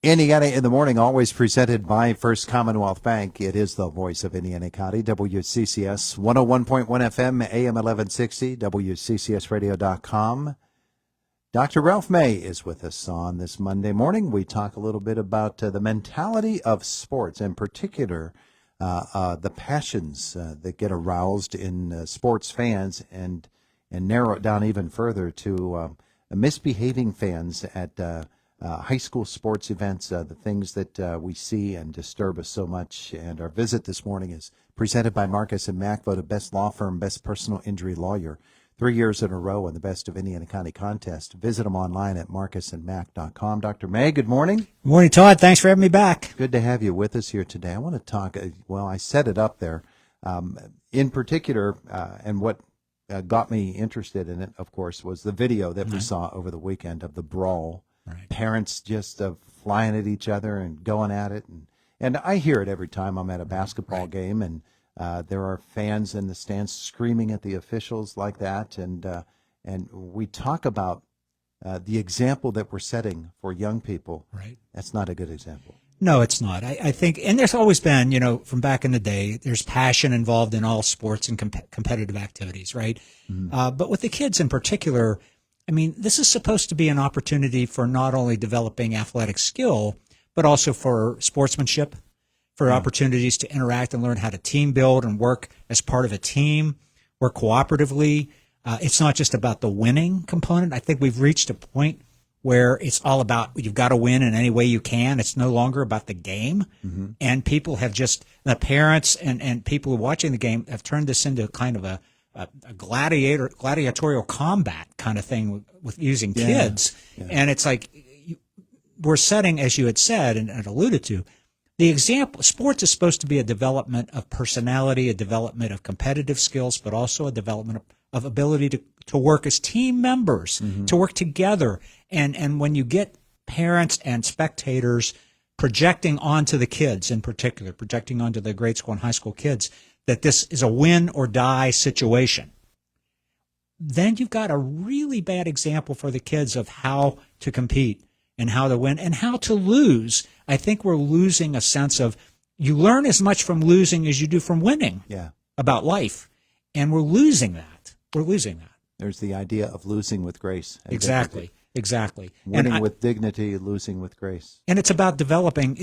Indiana in the Morning, always presented by First Commonwealth Bank. It is the voice of Indiana County, WCCS 101.1 FM, AM 1160, WCCSradio.com. Dr. Ralph May is with us on this Monday morning. We talk a little bit about the mentality of sports, in particular, the passions that get aroused in sports fans, and narrow it down even further to misbehaving fans at high school sports events, the things that we see and disturb us so much. And our visit this morning is presented by Marcus & Mack, voted best law firm, best personal injury lawyer, 3 years in a row in the Best of Indiana County contest. Visit them online at marcusandmack.com. Dr. May, good morning. Good morning, Todd. Thanks for having me back. Good to have you with us here today. I want to talk, well, I set it up there. In particular, and what got me interested in it, of course, was the video that we saw over the weekend of the brawl. Right. Parents just flying at each other and going at it. And I hear it every time I'm at a basketball game, and there are fans in the stands screaming at the officials like that. And we talk about the example that we're setting for young people. Right. That's not a good example. No, it's not. I think, and there's always been, from back in the day, there's passion involved in all sports and competitive activities, right? Mm-hmm. But with the kids in particular, I mean, this is supposed to be an opportunity for not only developing athletic skill, but also for sportsmanship, for opportunities to interact and learn how to team build and work as part of a team, work cooperatively. It's not just about the winning component. I think we've reached a point where it's all about you've got to win in any way you can. It's no longer about the game. Mm-hmm. And people have just, the parents and people who are watching the game have turned this into kind of a gladiatorial combat kind of thing with using kids. Yeah. And it's like we're setting, as you had said and alluded to, the example. Sports is supposed to be a development of personality, a development of competitive skills, but also a development of ability to work as team members, mm-hmm. to work together. And when you get parents and spectators projecting onto the kids, in particular, projecting onto the grade school and high school kids, that this is a win or die situation, then you've got a really bad example for the kids of how to compete and how to win and how to lose. I think we're losing a sense of you learn as much from losing as you do from winning about life. And we're losing that. We're losing that. There's the idea of losing with grace. Exactly. Exactly. Winning with dignity, losing with grace. And it's about developing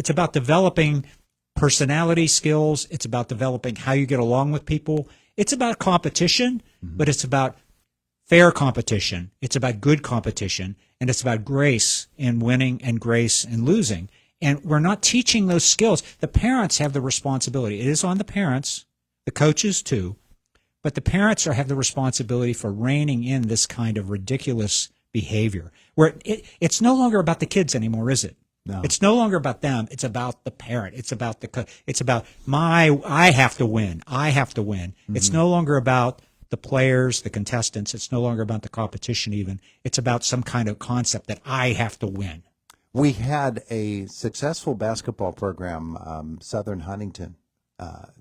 personality skills. It's about developing how you get along with people. It's about competition, mm-hmm. but it's about fair competition. It's about good competition, and it's about grace in winning and grace in losing. And we're not teaching those skills. The parents have the responsibility. It is on the parents, the coaches too, but the parents have the responsibility for reining in this kind of ridiculous behavior where it's no longer about the kids anymore, is it? No. It's no longer about them. It's about the parent. It's about I have to win. I have to win. Mm-hmm. It's no longer about the players, the contestants. It's no longer about the competition even. It's about some kind of concept that I have to win. We had a successful basketball program, Southern Huntington,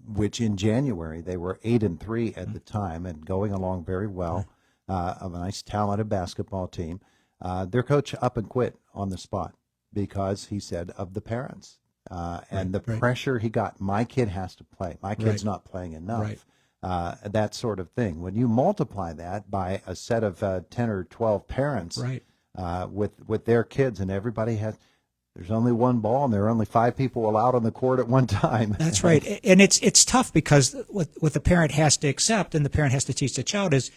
which in January they were 8-3 at the time and going along very well. Of a nice, talented basketball team. Their coach up and quit on the spot because he said of the parents and the pressure he got. My kid has to play. My kid's not playing enough. That sort of thing. When you multiply that by a set of 10 or 12 parents with their kids, and everybody there's only one ball, and there are only 5 people allowed on the court at one time. That's right. And it's tough because what the parent has to accept and the parent has to teach the child is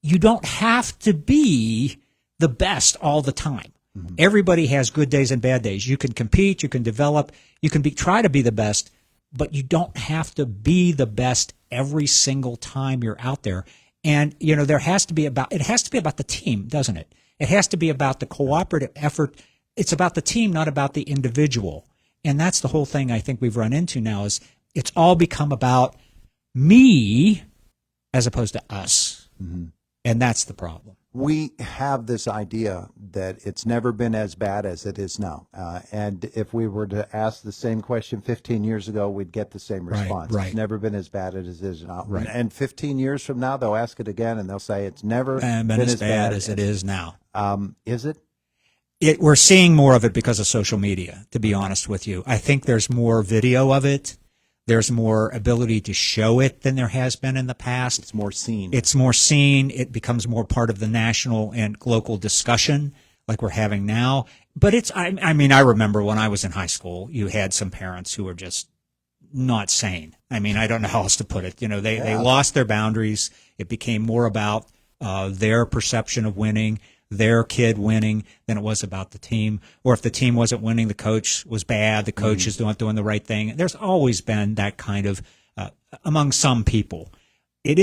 you don't have to be the best all the time. Mm-hmm. Everybody has good days and bad days. You can compete, you can develop, you can try to be the best, but you don't have to be the best every single time you're out there. And it has to be about the team, doesn't it? It has to be about the cooperative effort. It's about the team, not about the individual. And that's the whole thing I think we've run into now is it's all become about me as opposed to us. Mm-hmm. And that's the problem. We have this idea that it's never been as bad as it is now. And if we were to ask the same question 15 years ago, we'd get the same response. Right. It's never been as bad as it is now. Right. And 15 years from now, they'll ask it again, and they'll say it's never been as bad as it is now. Is it? We're seeing more of it because of social media, to be honest with you. I think there's more video of it. There's more ability to show it than there has been in the past. It's more seen. It's more seen. It becomes more part of the national and local discussion like we're having now. But I mean, I remember when I was in high school, you had some parents who were just not sane. I mean, I don't know how else to put it. They lost their boundaries. It became more about their perception of winning, their kid winning, than it was about the team. Or if the team wasn't winning, the coach was bad. The coach is not doing the right thing. There's always been that kind of among some people.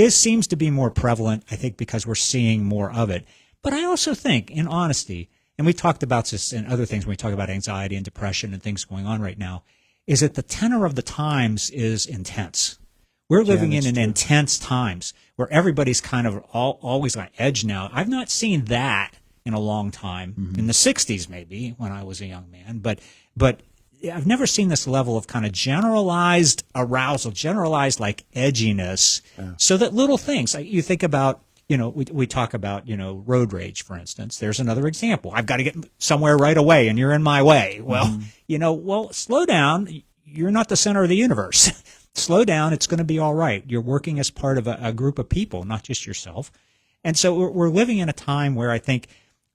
Seems to be more prevalent, I think, because we're seeing more of it. But I also think, in honesty, and we talked about this in other things when we talk about anxiety and depression and things going on right now, is that the tenor of the times is intense. We're living in intense times where everybody's kind of always on edge now. I've not seen that in a long time. In the 60s, maybe, when I was a young man. But I've never seen this level of kind of generalized arousal, generalized like edginess, so that little things, like you think about, we talk about, road rage, for instance. There's another example. I've got to get somewhere right away and you're in my way. Well, slow down. You're not the center of the universe. Slow down. It's going to be all right. You're working as part of a group of people, not just yourself. And so we're living in a time where I think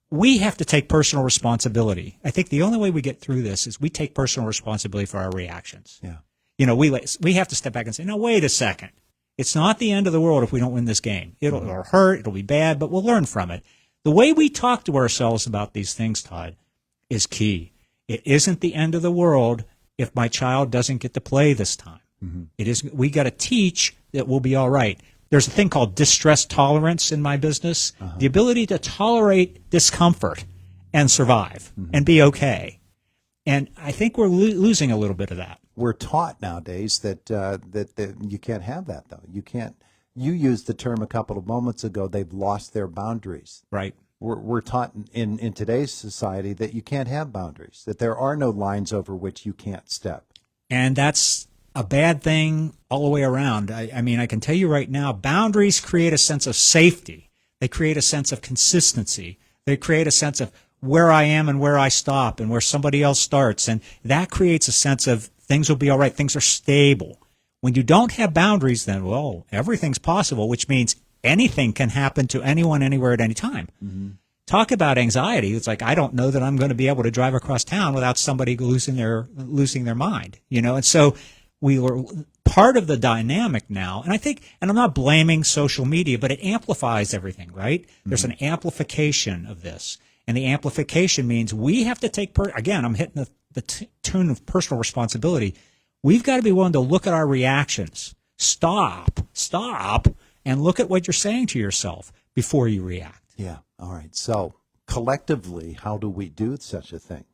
we have to take personal responsibility. I think the only way we get through this is we take personal responsibility for our reactions. Yeah. We have to step back and say, no, wait a second. It's not the end of the world if we don't win this game. It'll hurt. It'll be bad, but we'll learn from it. The way we talk to ourselves about these things, Todd, is key. It isn't the end of the world if my child doesn't get to play this time. It is. We got to teach that we'll be all right. There's a thing called distress tolerance in my business, the ability to tolerate discomfort and survive and be okay. And I think we're losing a little bit of that. We're taught nowadays that you can't have that, though. You can't. You used the term a couple of moments ago. They've lost their boundaries. Right. We're taught in today's society that you can't have boundaries, that there are no lines over which you can't step. And that's a bad thing all the way around. I mean, I can tell you right now, boundaries create a sense of safety. They create a sense of consistency. They create a sense of where I am and where I stop and where somebody else starts. And that creates a sense of things will be all right. Things are stable. When you don't have boundaries, then, well, everything's possible, which means anything can happen to anyone, anywhere, at any time. Talk about anxiety. It's like, I don't know that I'm going to be able to drive across town without somebody losing their mind, And so we were part of the dynamic now. And I think, and I'm not blaming social media, but it amplifies everything, right? There's an amplification of this. And the amplification means we have to take, again, I'm hitting the tune of personal responsibility. We've got to be willing to look at our reactions. Stop, and look at what you're saying to yourself before you react. Yeah. All right. So collectively, how do we do such a thing?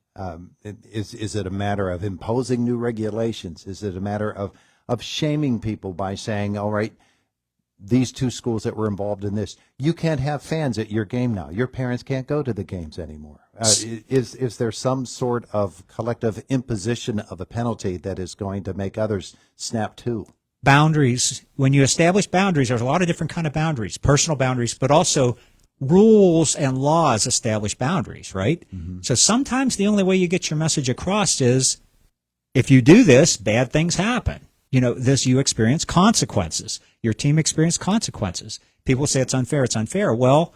Is it a matter of imposing new regulations? Is it a matter of shaming people by saying, all right, these two schools that were involved in this, you can't have fans at your game now. Your parents can't go to the games anymore. Is there some sort of collective imposition of a penalty that is going to make others snap to? Boundaries. When you establish boundaries, there's a lot of different kind of boundaries, personal boundaries, but also rules and laws establish boundaries, right? So sometimes the only way you get your message across is if you do this, bad things happen. You experience consequences. Your team experienced consequences. People say it's unfair. It's unfair. Well,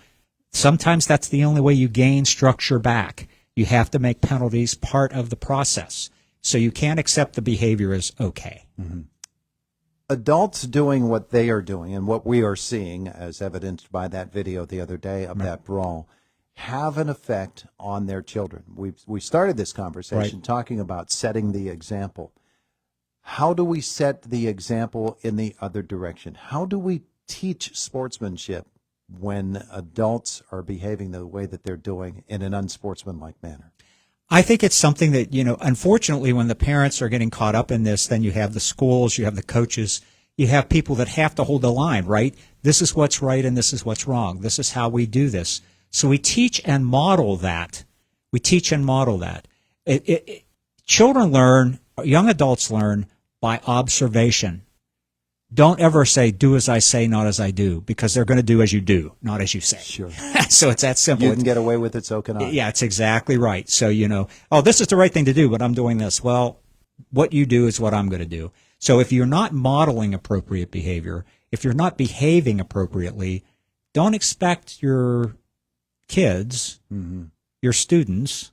sometimes that's the only way you gain structure back. You have to make penalties part of the process. So you can't accept the behavior as okay. Adults doing what they are doing and what we are seeing, as evidenced by that video the other day of that brawl, have an effect on their children. We started this conversation talking about setting the example. How do we set the example in the other direction? How do we teach sportsmanship when adults are behaving the way that they're doing in an unsportsmanlike manner? I think it's something that, unfortunately, when the parents are getting caught up in this, then you have the schools, you have the coaches, you have people that have to hold the line, right? This is what's right and this is what's wrong. This is how we do this. So we teach and model that. Children learn, young adults learn by observation. don't ever say, do as I say, not as I do, because they're going to do as you do, not as you say. Sure. So it's that simple. You can get away with it, so can I. Yeah, it's exactly right. So, oh, this is the right thing to do, but I'm doing this. Well, what you do is what I'm going to do. So if you're not modeling appropriate behavior, if you're not behaving appropriately, don't expect your kids, your students,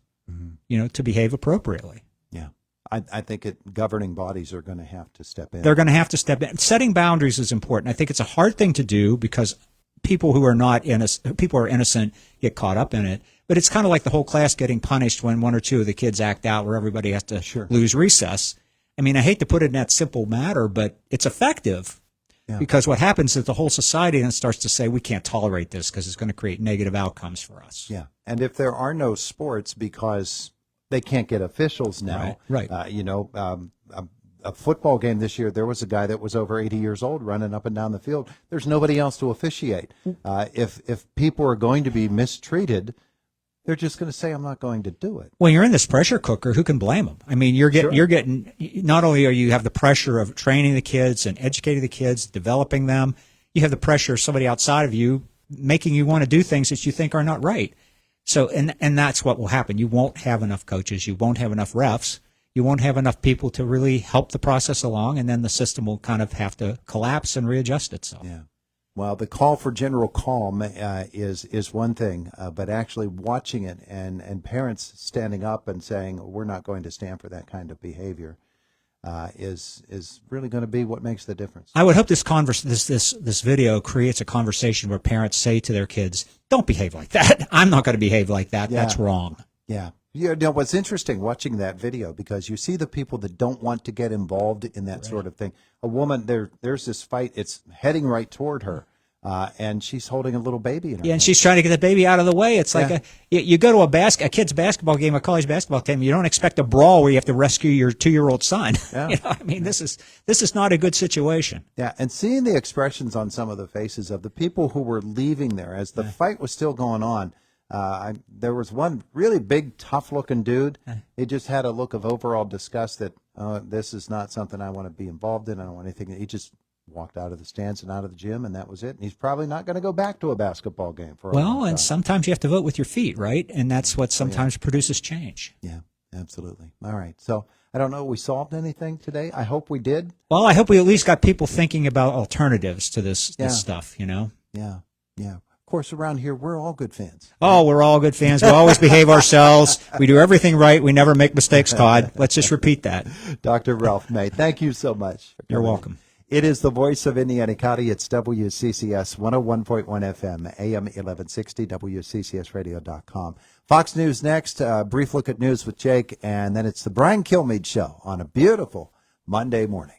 to behave appropriately. Yeah. I think governing bodies are going to have to step in. They're going to have to step in. Setting boundaries is important. I think it's a hard thing to do because people who are not innocent, people who are innocent get caught up in it. But it's kind of like the whole class getting punished when one or two of the kids act out where everybody has to lose recess. I mean, I hate to put it in that simple matter, but it's effective. Yeah. Because what happens is the whole society then starts to say, we can't tolerate this because it's going to create negative outcomes for us. Yeah. And if there are no sports because they can't get officials now, right. A football game this year, there was a guy that was over 80 years old running up and down the field. There's nobody else to officiate. If people are going to be mistreated, they're just going to say, I'm not going to do it. When you're in this pressure cooker, who can blame them? I mean, you're getting, not only are you have the pressure of training the kids and educating the kids, developing them, you have the pressure of somebody outside of you making you want to do things that you think are not right. So, and that's what will happen. You won't have enough coaches. You won't have enough refs. You won't have enough people to really help the process along, and then the system will kind of have to collapse and readjust itself. Yeah. Well, the call for general calm is one thing, but actually watching it and parents standing up and saying we're not going to stand for that kind of behavior is really going to be what makes the difference. I would hope this video creates a conversation where parents say to their kids, "Don't behave like that. I'm not going to behave like that. Yeah. That's wrong." Yeah. You know, what's interesting watching that video, because you see the people that don't want to get involved in that sort of thing. A woman, there's this fight, it's heading right toward her, and she's holding a little baby in her hand. And she's trying to get the baby out of the way. It's like you go to a kid's basketball game, a college basketball game, you don't expect a brawl where you have to rescue your 2-year-old son. Yeah. I mean, this is not a good situation. Yeah, and seeing the expressions on some of the faces of the people who were leaving there as the fight was still going on. There was one really big, tough-looking dude. He just had a look of overall disgust that this is not something I want to be involved in. I don't want anything. He just walked out of the stands and out of the gym, and that was it. And he's probably not going to go back to a basketball game for a long time. And sometimes you have to vote with your feet, right? And that's what sometimes produces change. Yeah, absolutely. All right. So I don't know. We solved anything today? I hope we did. Well, I hope we at least got people thinking about alternatives to this stuff, Yeah, yeah. Of course, around here, we're all good fans. Oh, we're all good fans. We always behave ourselves. We do everything right. We never make mistakes, Todd. Let's just repeat that. Dr. Ralph May, thank you so much. You're welcome. It is the voice of Indiana County. It's WCCS 101.1 FM, AM 1160, WCCSradio.com. Fox News next, a brief look at news with Jake, and then it's the Brian Kilmeade Show on a beautiful Monday morning.